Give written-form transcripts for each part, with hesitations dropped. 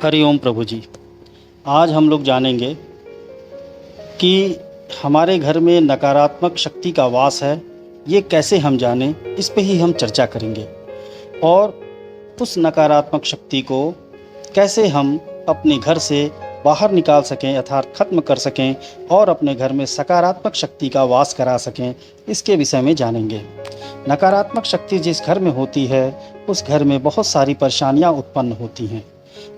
हरिओम प्रभु जी। आज हम लोग जानेंगे कि हमारे घर में नकारात्मक शक्ति का वास है, ये कैसे हम जानें, इस पे ही हम चर्चा करेंगे। और उस नकारात्मक शक्ति को कैसे हम अपने घर से बाहर निकाल सकें, अर्थात ख़त्म कर सकें और अपने घर में सकारात्मक शक्ति का वास करा सकें, इसके विषय में जानेंगे। नकारात्मक शक्ति जिस घर में होती है, उस घर में बहुत सारी परेशानियां उत्पन्न होती हैं।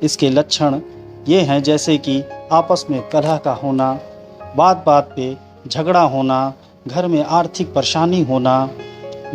इसके लक्षण ये हैं, जैसे कि आपस में कलह का होना, बात बात पे झगड़ा होना, घर में आर्थिक परेशानी होना,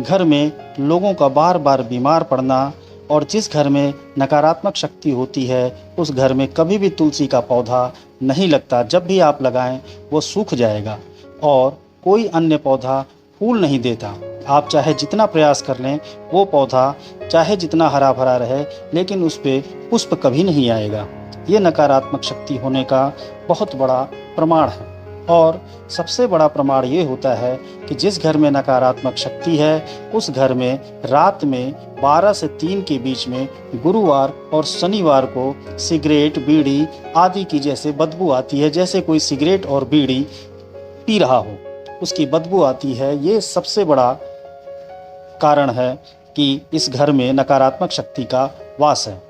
घर में लोगों का बार बार बीमार पड़ना। और जिस घर में नकारात्मक शक्ति होती है, उस घर में कभी भी तुलसी का पौधा नहीं लगता। जब भी आप लगाएं वो सूख जाएगा और कोई अन्य पौधा फूल नहीं देता। आप चाहे जितना प्रयास कर लें, वो पौधा चाहे जितना हरा भरा रहे, लेकिन उस पे पुष्प कभी नहीं आएगा। ये नकारात्मक शक्ति होने का बहुत बड़ा प्रमाण है। और सबसे बड़ा प्रमाण ये होता है कि जिस घर में नकारात्मक शक्ति है, उस घर में रात में 12 से 3 के बीच में गुरुवार और शनिवार को सिगरेट, बीड़ी आदि की जैसे बदबू आती है, जैसे कोई सिगरेट और बीड़ी पी रहा हो, उसकी बदबू आती है। ये सबसे बड़ा कारण है कि इस घर में नकारात्मक शक्ति का वास है।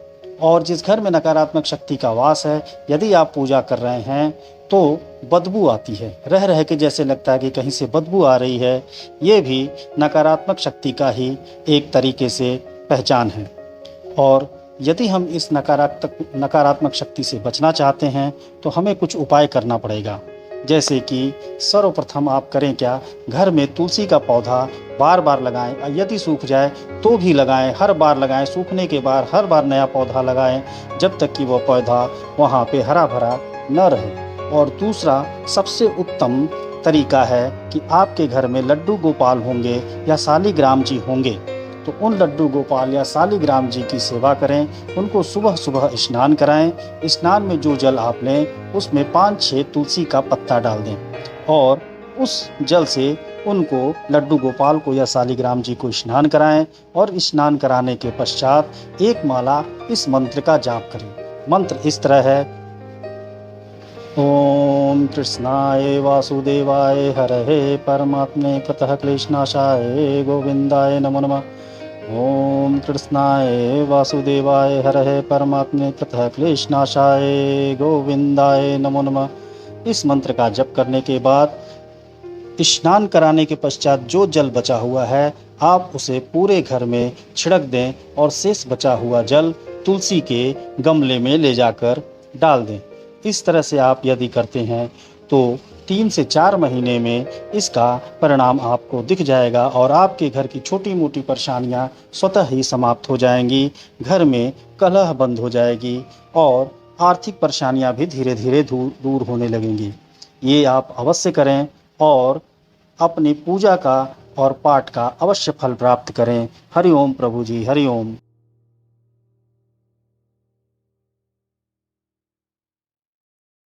और जिस घर में नकारात्मक शक्ति का वास है, यदि आप पूजा कर रहे हैं तो बदबू आती है, रह रह के जैसे लगता है कि कहीं से बदबू आ रही है। ये भी नकारात्मक शक्ति का ही एक तरीके से पहचान है। और यदि हम इस नकारात्मक शक्ति से बचना चाहते हैं तो हमें कुछ उपाय करना पड़ेगा। जैसे कि सर्वप्रथम आप करें क्या, घर में तुलसी का पौधा बार बार लगाएं। यदि सूख जाए तो भी लगाएं, हर बार लगाएं। सूखने के बाद हर बार नया पौधा लगाएं, जब तक कि वो पौधा वहाँ पे हरा भरा न रहे। और दूसरा सबसे उत्तम तरीका है कि आपके घर में लड्डू गोपाल होंगे या शालिग्राम जी होंगे, तो उन लड्डू गोपाल या शालिग्राम जी की सेवा करें। उनको सुबह सुबह स्नान कराएं। स्नान में जो जल आप लें, उसमें 5-6 तुलसी का पत्ता डाल दें और उस जल से उनको, लड्डू गोपाल को या शालिग्राम जी को स्नान कराएं। और स्नान कराने के पश्चात एक माला इस मंत्र का जाप करें। मंत्र इस तरह है: ओम कृष्णाय वासुदेवाय हरहे परमात्मे प्रतः क्लेशनाशाय गोविंदाय नमो नमः। ओम कृष्णाय वासुदेवाय हरहे परमात्मे प्रतः क्लेशनाशाय गोविंदाय नमो नमः। इस मंत्र का जप करने के बाद स्नान कराने के पश्चात जो जल बचा हुआ है, आप उसे पूरे घर में छिड़क दें और शेष बचा हुआ जल तुलसी के गमले में ले जाकर डाल दें। इस तरह से आप यदि करते हैं तो 3 से 4 महीने में इसका परिणाम आपको दिख जाएगा और आपके घर की छोटी मोटी परेशानियां स्वतः ही समाप्त हो जाएंगी। घर में कलह बंद हो जाएगी और आर्थिक परेशानियां भी धीरे धीरे दूर होने लगेंगी। ये आप अवश्य करें और अपनी पूजा का और पाठ का अवश्य फल प्राप्त करें। हरिओम प्रभु जी, हरिओम।